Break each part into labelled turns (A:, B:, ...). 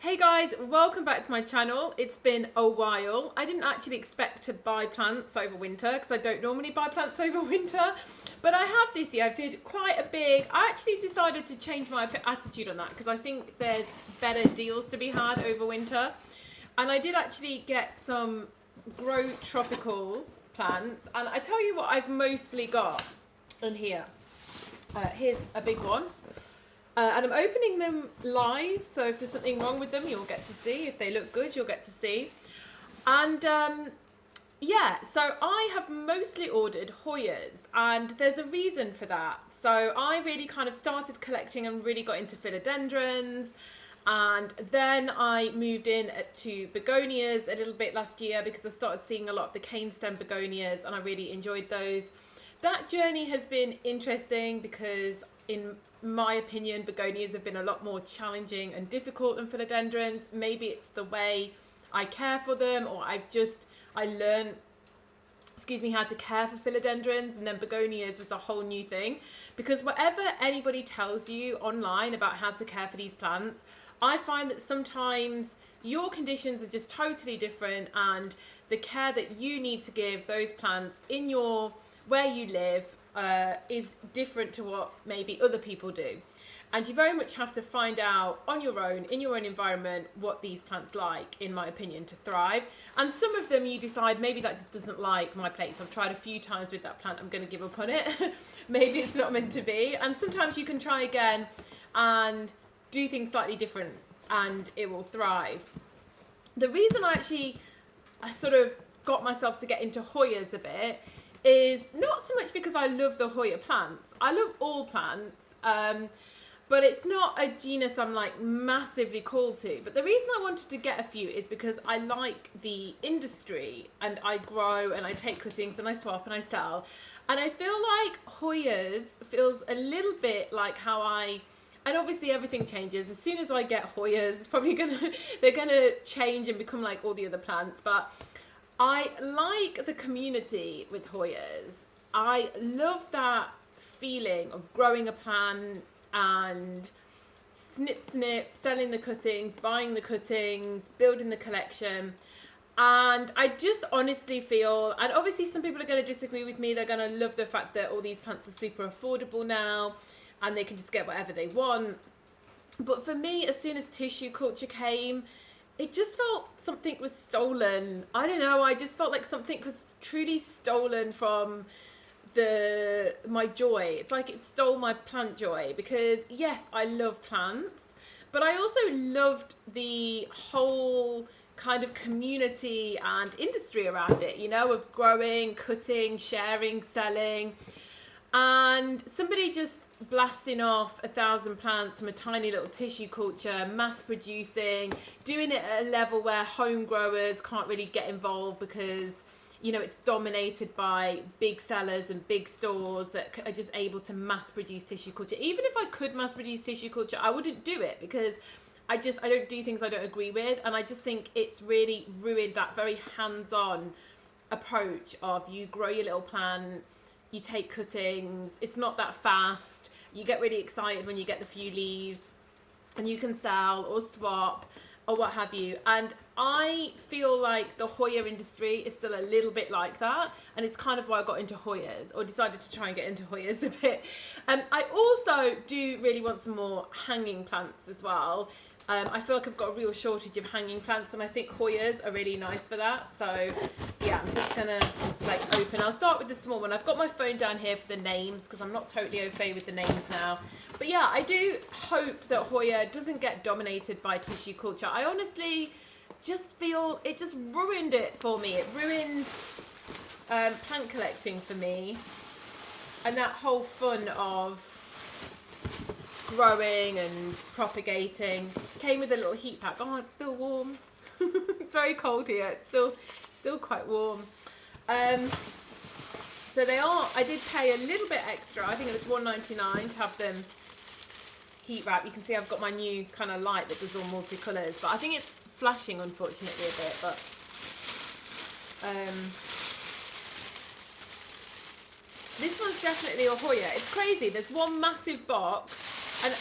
A: Hey guys, welcome back to my channel. It's been a while. I didn't actually expect to buy plants over winter because I don't normally buy plants over winter, but I have this year. I did quite a big, I actually decided to change my attitude on that because I think there's better deals to be had over winter. And I did actually get some Grow Tropicals plants, and I tell you what I've mostly got in here. Here's a big one. And I'm opening them live, so if there's something wrong with them, you'll get to see. If they look good, you'll get to see. And yeah, so I have mostly ordered Hoyas, and there's a reason for that. So I really kind of started collecting and really got into philodendrons. And then I moved in to begonias a little bit last year because I started seeing a lot of the cane stem begonias, and I really enjoyed those. That journey has been interesting because in my opinion, begonias have been a lot more challenging and difficult than philodendrons. Maybe it's the way I care for them, or I learned, how to care for philodendrons, and then begonias was a whole new thing. Because whatever anybody tells you online about how to care for these plants, I find that sometimes your conditions are just totally different, and the care that you need to give those plants in where you live is different to what maybe other people do. And you very much have to find out on your own, in your own environment, what these plants like, in my opinion, to thrive. And some of them you decide, maybe that just doesn't like my place. I've tried a few times with that plant, I'm going to give up on it. Maybe it's not meant to be. And sometimes you can try again and do things slightly different and it will thrive. The reason I sort of got myself to get into Hoyas a bit is not so much because I love the Hoya plants. I love all plants, but it's not a genus I'm like massively called to. But the reason I wanted to get a few is because I like the industry, and I grow and I take cuttings and I swap and I sell. And I feel like Hoyas feels a little bit like and obviously everything changes. As soon as I get Hoyas, it's probably they're gonna change and become like all the other plants. But I like the community with Hoyas. I love that feeling of growing a plant and snip, selling the cuttings, buying the cuttings, building the collection. And I just honestly feel, and obviously some people are going to disagree with me, they're going to love the fact that all these plants are super affordable now and they can just get whatever they want. But for me, as soon as tissue culture came, it just felt something was stolen. I don't know, I just felt like something was truly stolen from my joy. It's like it stole my plant joy, because yes, I love plants, but I also loved the whole kind of community and industry around it, of growing, cutting, sharing, selling. And somebody just blasting off 1,000 plants from a tiny little tissue culture, mass producing, doing it at a level where home growers can't really get involved because, it's dominated by big sellers and big stores that are just able to mass produce tissue culture. Even if I could mass produce tissue culture, I wouldn't do it because I don't do things I don't agree with. And I just think it's really ruined that very hands-on approach of you grow your little plant, you take cuttings, it's not that fast, you get really excited when you get the few leaves, and you can sell or swap or what have you. And I feel like the Hoya industry is still a little bit like that, and it's kind of why I got into Hoyas, or decided to try and get into Hoyas a bit. I also do really want some more hanging plants as well. I feel like I've got a real shortage of hanging plants, and I think Hoyas are really nice for that. So yeah, I'm just gonna open. I'll start with the small one. I've got my phone down here for the names because I'm not totally au fait with the names now. But yeah, I do hope that Hoya doesn't get dominated by tissue culture. I honestly just feel it just ruined it for me. It ruined plant collecting for me, and that whole fun of growing and propagating. Came with a little heat pack. Oh, it's still warm. It's very cold here. It's still quite warm. So they are, I did pay a little bit extra. I think it was $1.99 to have them heat wrap. You can see I've got my new kind of light that does all multicolours, but I think it's flashing unfortunately a bit. But this one's definitely a Hoya. It's crazy. There's one massive box, and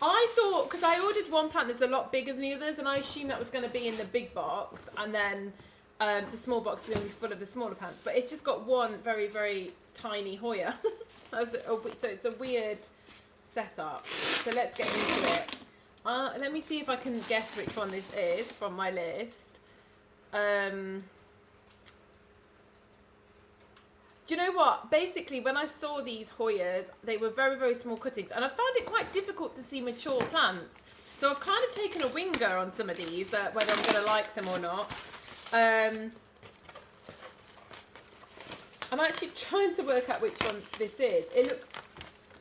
A: I thought, because I ordered one plant that's a lot bigger than the others, and I assumed that was going to be in the big box, and then the small box was going to be full of the smaller plants. But it's just got one very, very tiny Hoya. So it's a weird setup. So let's get into it. Let me see if I can guess which one this is from my list. Do you know what? Basically, when I saw these Hoyas, they were very, very small cuttings, and I found it quite difficult to see mature plants. So I've kind of taken a winger on some of these, whether I'm going to like them or not. I'm actually trying to work out which one this is. It looks,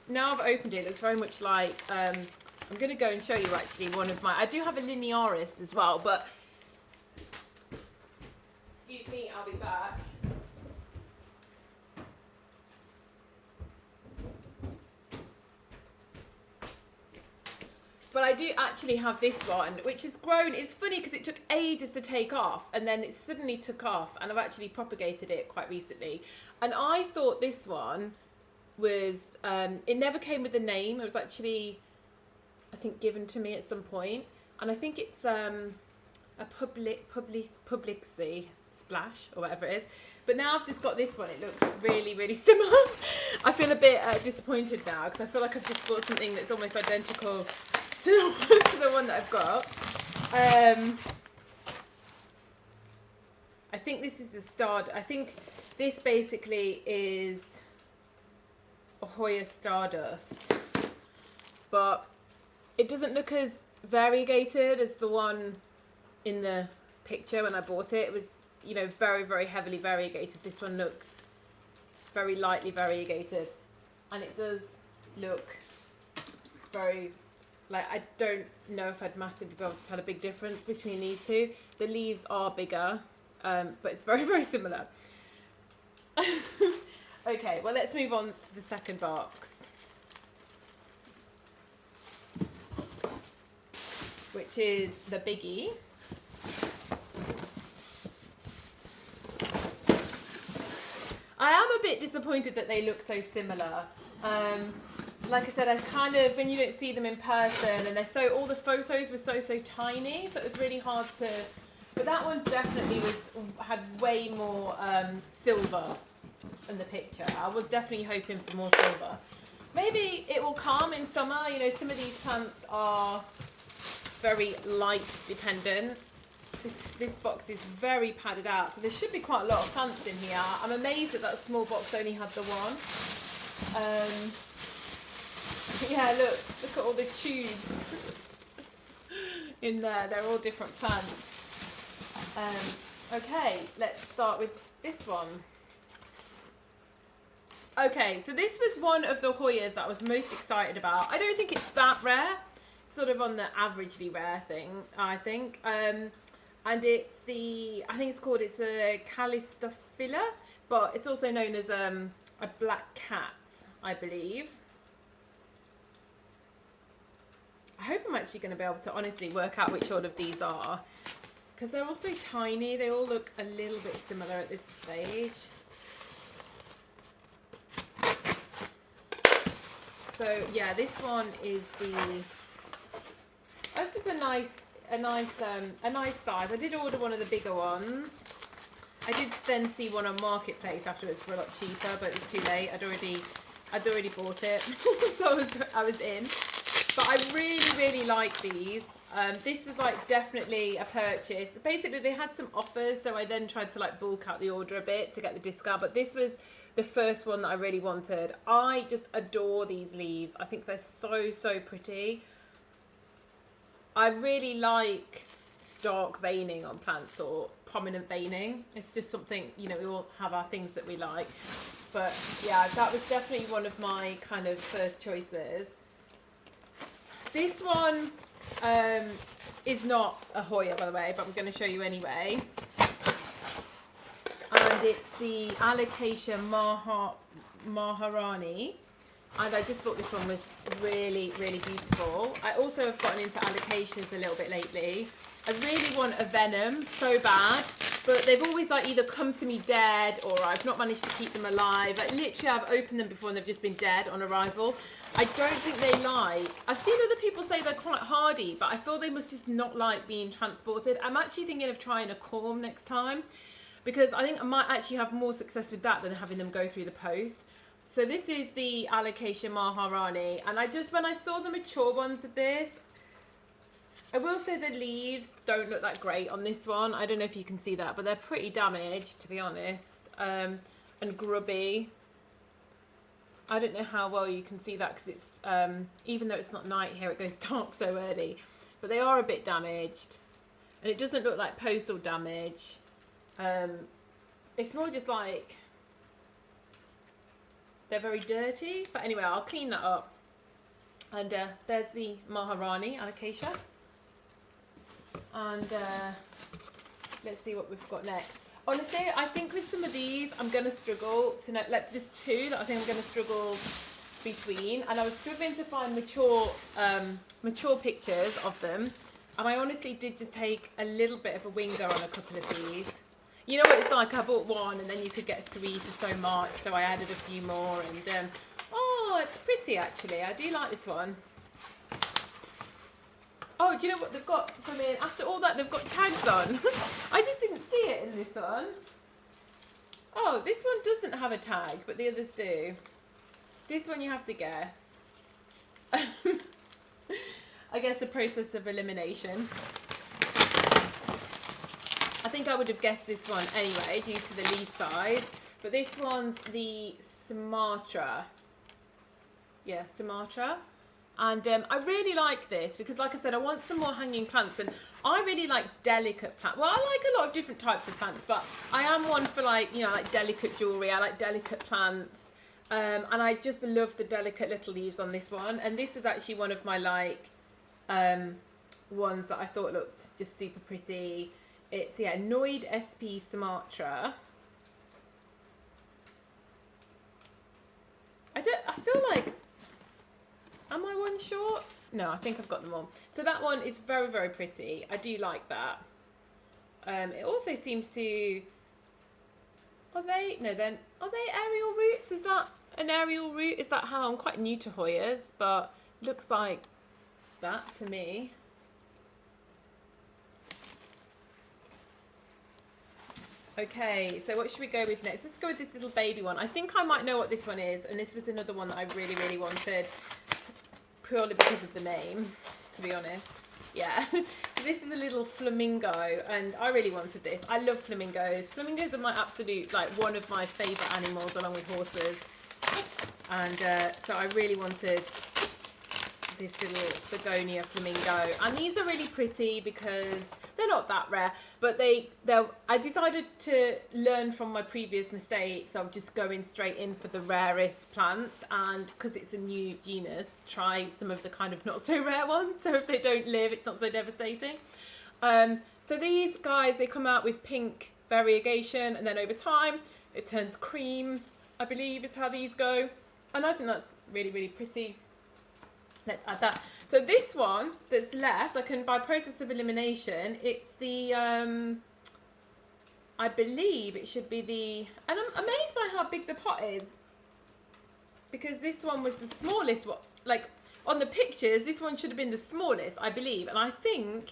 A: now I've opened it, it looks very much like, I'm going to go and show you actually one of my, I do have a linearis as well, but, excuse me, I'll be back. But I do actually have this one, which has grown. It's funny because it took ages to take off, and then it suddenly took off, and I've actually propagated it quite recently. And I thought this one was, it never came with a name. It was actually, I think, given to me at some point. And I think it's a Publixy splash, or whatever it is. But now I've just got this one. It looks really, really similar. I feel a bit disappointed now, because I feel like I've just bought something that's almost identical to the one that I've got. I think this is the Stardust. I think this basically is a Hoya Stardust, but it doesn't look as variegated as the one in the picture when I bought it. It was, you know, very, very heavily variegated. This one looks very lightly variegated, and it does look very, like, I don't know if I'd massively be able to tell a big difference between these two. The leaves are bigger, but it's very, very similar. Okay, well, let's move on to the second box, which is the biggie. I am a bit disappointed that they look so similar. Like I said, I kind of, when you don't see them in person, and they're so, all the photos were so tiny, so it was really hard to, but that one definitely had way more silver in the picture. I was definitely hoping for more silver. Maybe it will calm in summer. You know, some of these plants are very light dependent. This box is very padded out, so there should be quite a lot of plants in here. I'm amazed that small box only had the one. Yeah, look at all the tubes in there. They're all different plants. Okay, let's start with this one. Okay, so this was one of the Hoyas that I was most excited about. I don't think it's that rare. It's sort of on the averagely rare thing, I think. And it's the, I think it's a Callistophila, but it's also known as a black cat, I believe. I hope I'm actually going to be able to honestly work out which one of these are, because they're all so tiny. They all look a little bit similar at this stage. So yeah, this one is this is a nice size. I did order one of the bigger ones. I did then see one on Marketplace afterwards for a lot cheaper, but it was too late. I'd already bought it, so I was in. But I really like these. This was like definitely a purchase. Basically, they had some offers, so I then tried to like bulk out the order a bit to get the discount. But this was the first one that I really wanted. I just adore these leaves. I think they're so pretty. I really like dark veining on plants, or prominent veining. It's just something, you know, we all have our things that we like. But yeah, that was definitely one of my kind of first choices. This one is not a Hoya, by the way, but I'm going to show you anyway. And it's the Alocasia Maharani. And I just thought this one was really beautiful. I also have gotten into alocasias a little bit lately. I really want a venom so bad. but they've always like either come to me dead or I've not managed to keep them alive. Like literally I've opened them before and they've just been dead on arrival. I don't think they like, I've seen other people say they're quite hardy, but I feel they must just not like being transported. I'm actually thinking of trying a corm next time, because I think I might actually have more success with that than having them go through the post. So this is the Alocasia Maharani, and when I saw the mature ones of this, I will say the leaves don't look that great on this one. I don't know if you can see that, but they're pretty damaged, to be honest, and grubby. I don't know how well you can see that because it's, even though it's not night here, it goes dark so early, but they are a bit damaged, and it doesn't look like postal damage. It's more just like they're very dirty, but anyway, I'll clean that up. And there's the Maharani Alocasia. And let's see what we've got next. Honestly, I think with some of these, I'm going to struggle to know, like there's two that I think I'm going to struggle between. And I was struggling to find mature pictures of them. And I honestly did just take a little bit of a winger on a couple of these. You know what it's like, I bought one and then you could get 3 for so much. So I added a few more and, oh, it's pretty actually. I do like this one. Oh, do you know what they've got from in? After all that, they've got tags on. I just didn't see it in this one. Oh, this one doesn't have a tag, but the others do. This one you have to guess. I guess a process of elimination. I think I would have guessed this one anyway, due to the leaf size. But this one's the Sumatra. Yeah, Sumatra. And I really like this because, like I said, I want some more hanging plants. And I really like delicate plants. Well, I like a lot of different types of plants, but I am one for like, you know, like delicate jewellery. I like delicate plants. And I just love the delicate little leaves on this one. And this was actually one of my like ones that I thought looked just super pretty. It's, yeah, Noid SP Sumatra. I feel like, am I one short? No, I think I've got them all. So that one is very, very pretty. I do like that. It also seems to, are they aerial roots? Is that an aerial root? Is that how, I'm quite new to Hoyas, but looks like that to me. Okay, so what should we go with next? Let's go with this little baby one. I think I might know what this one is, and this was another one that I really, really wanted, purely because of the name, to be honest. Yeah, so this is a little flamingo, and I really wanted this. I love flamingos. Flamingos are my absolute, like, one of my favourite animals, along with horses. And so I really wanted this little begonia flamingo. And these are really pretty because they're not that rare, but I decided to learn from my previous mistakes of just going straight in for the rarest plants, and because it's a new genus, try some of the kind of not so rare ones, so if they don't live, it's not so devastating. So these guys, they come out with pink variegation, and then over time it turns cream, I believe is how these go, and I think that's really, really pretty. Let's add that. So this one that's left, I can, by process of elimination, it's the, I believe it should be the, and I'm amazed by how big the pot is, because this one was the smallest one. Like, on the pictures, this one should have been the smallest, I believe, and I think,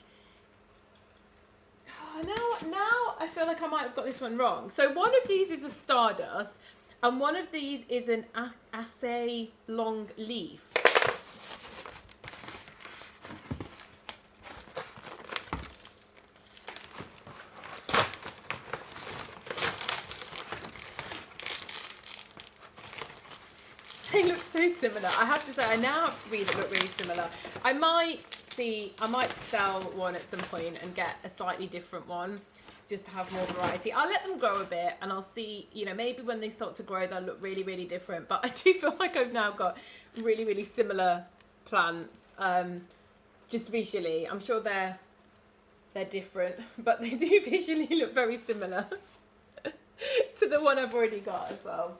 A: oh, now I feel like I might have got this one wrong. So one of these is a Stardust, and one of these is an Assay long leaf. They look so similar. I have to say, I now have three that look really similar. I might sell one at some point and get a slightly different one, just to have more variety. I'll let them grow a bit, and I'll see, you know, maybe when they start to grow, they'll look really, really different. But I do feel like I've now got really, really similar plants, just visually. I'm sure they're different, but they do visually look very similar to the one I've already got as well.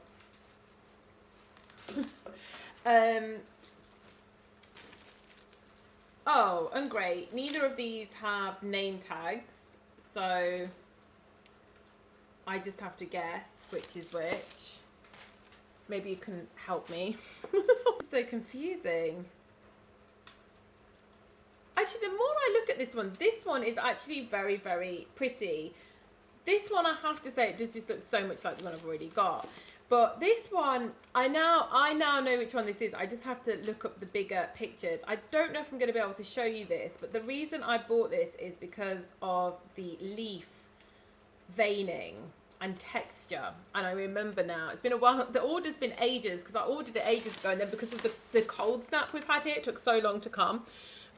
A: Oh, and great, neither of these have name tags, so I just have to guess which is which. Maybe you can help me. It's so confusing. Actually, the more I look at this one is actually very, very pretty. This one, I have to say, it just looks so much like the one I've already got. But this one, I now know which one this is. I just have to look up the bigger pictures. I don't know if I'm going to be able to show you this, but the reason I bought this is because of the leaf veining and texture. And I remember now, it's been a while, the order's been ages, because I ordered it ages ago, and then because of the cold snap we've had here, it took so long to come.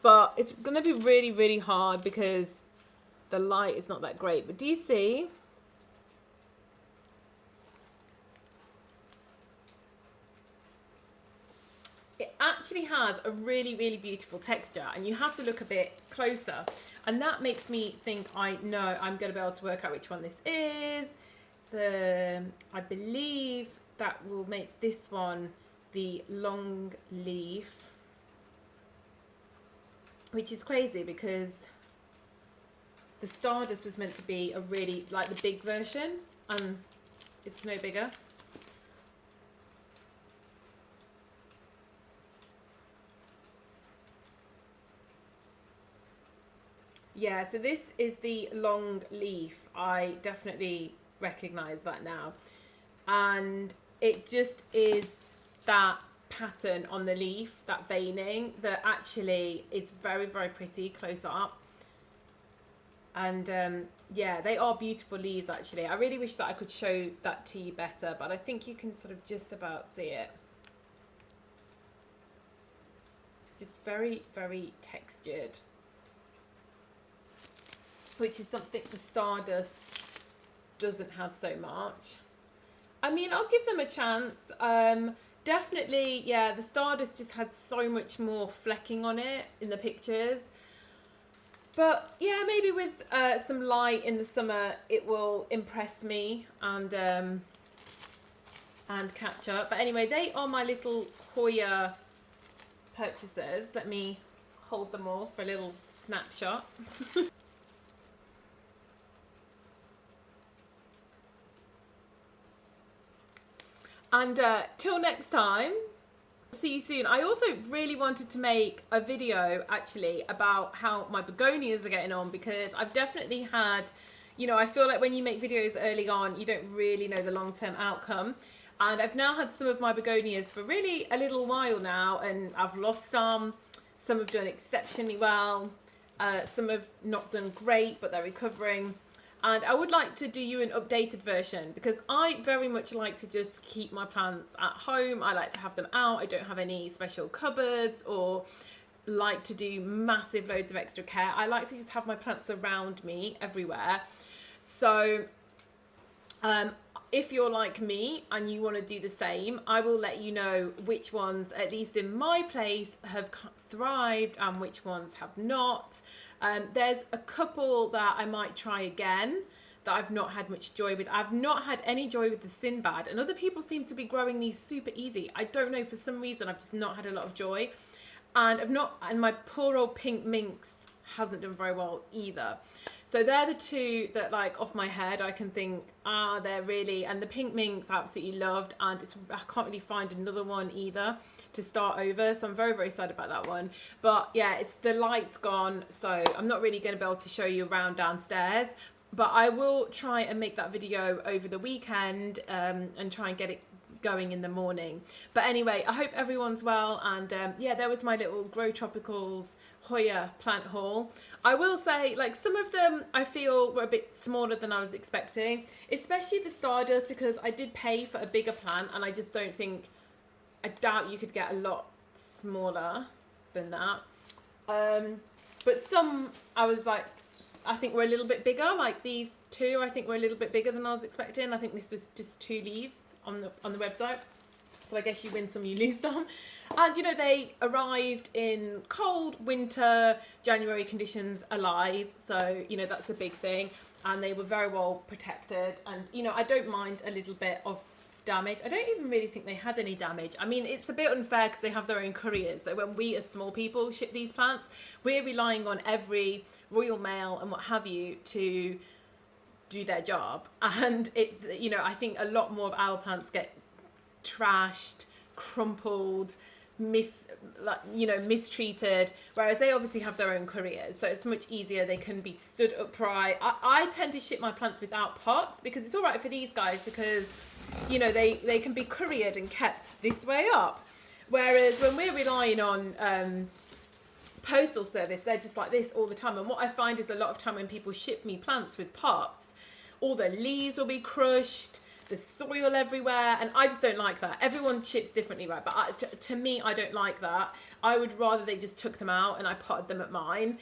A: But it's going to be really, really hard because the light is not that great. But do you see? It actually has a really, really beautiful texture, and you have to look a bit closer. And that makes me think I know I'm going to be able to work out which one this is. I believe that will make this one the long leaf, which is crazy because the Stardust was meant to be a really, like the big version, and it's no bigger. Yeah, so this is the long leaf. I definitely recognize that now. And it just is that pattern on the leaf, that veining, that actually is very, very pretty close up. And yeah, they are beautiful leaves actually. I really wish that I could show that to you better, but I think you can sort of just about see it. It's just very, very textured, which is something the Stardust doesn't have so much. I mean, I'll give them a chance. Definitely, yeah, the Stardust just had so much more flecking on it in the pictures. But yeah, maybe with some light in the summer, it will impress me and catch up. But anyway, they are my little Hoya purchases. Let me hold them all for a little snapshot. And till next time, see you soon. I also really wanted to make a video actually about how my begonias are getting on, because I've definitely had, you know, I feel like when you make videos early on, you don't really know the long-term outcome. And I've now had some of my begonias for really a little while now, and I've lost some have done exceptionally well, some have not done great, but they're recovering. And I would like to do you an updated version, because I very much like to just keep my plants at home. I like to have them out. I don't have any special cupboards or like to do massive loads of extra care. I like to just have my plants around me everywhere. So if you're like me and you want to do the same, I will let you know which ones, at least in my place, have thrived and which ones have not. There's a couple that I might try again that I've not had much joy with. I've not had any joy with the Sinbad, and other people seem to be growing these super easy. I don't know, for some reason I've just not had a lot of joy, and my poor old pink minx hasn't done very well either. So they're the two that, like, off my head I can think, they're really, and the pink minx I absolutely loved, and I can't really find another one either to start over, so I'm very, very sad about that one. But yeah, it's the light's gone, so I'm not really going to be able to show you around downstairs, but I will try and make that video over the weekend, and try and get it going in the morning. But anyway, I hope everyone's well, and yeah, there was my little Grow Tropicals Hoya plant haul. I will say, like, some of them I feel were a bit smaller than I was expecting, especially the Stardust, because I did pay for a bigger plant, and I just don't think, I doubt you could get a lot smaller than that. But some I was like, I think were a little bit bigger, like these two I think were a little bit bigger than I was expecting. I think this was just 2 leaves on the website. So I guess you win some, you lose some. And you know, they arrived in cold winter January conditions alive, so you know, that's a big thing. And they were very well protected, and you know, I don't mind a little bit of damage. I don't even really think they had any damage. I mean, it's a bit unfair because they have their own couriers, so when we as small people ship these plants, we're relying on every Royal Mail and what have you to do their job. And it, you know, I think a lot more of our plants get trashed, crumpled, mistreated, whereas they obviously have their own careers, so it's much easier. They can be stood upright. I tend to ship my plants without pots, because it's all right for these guys, because you know they can be couriered and kept this way up, whereas when we're relying on postal service, they're just like this all the time. And what I find is a lot of time when people ship me plants with pots, all the leaves will be crushed, there's soil everywhere, and I just don't like that. Everyone ships differently, right? But to me, I don't like that. I would rather they just took them out and I potted them at mine,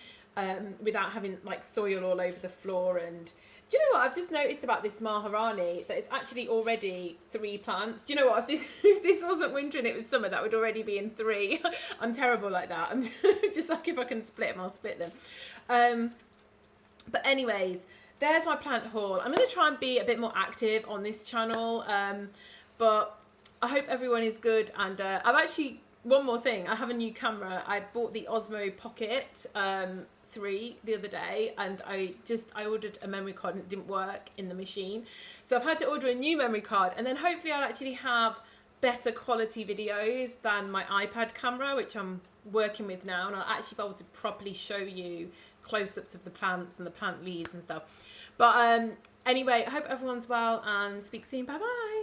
A: without having like soil all over the floor. And do you know what I've just noticed about this Maharani? That it's actually already 3 plants. Do you know what? If this wasn't winter and it was summer, that would already be in 3. I'm terrible like that. I'm just like, if I can split them, I'll split them. But anyways, there's my plant haul. I'm going to try and be a bit more active on this channel, but I hope everyone is good. And I've actually, one more thing, I have a new camera. I bought the Osmo Pocket 3 the other day, and I ordered a memory card and it didn't work in the machine. So I've had to order a new memory card, and then hopefully I'll actually have better quality videos than my iPad camera, which I'm working with now, and I'll actually be able to properly show you close-ups of the plants and the plant leaves and stuff. But anyway, I hope everyone's well, and speak soon. Bye bye.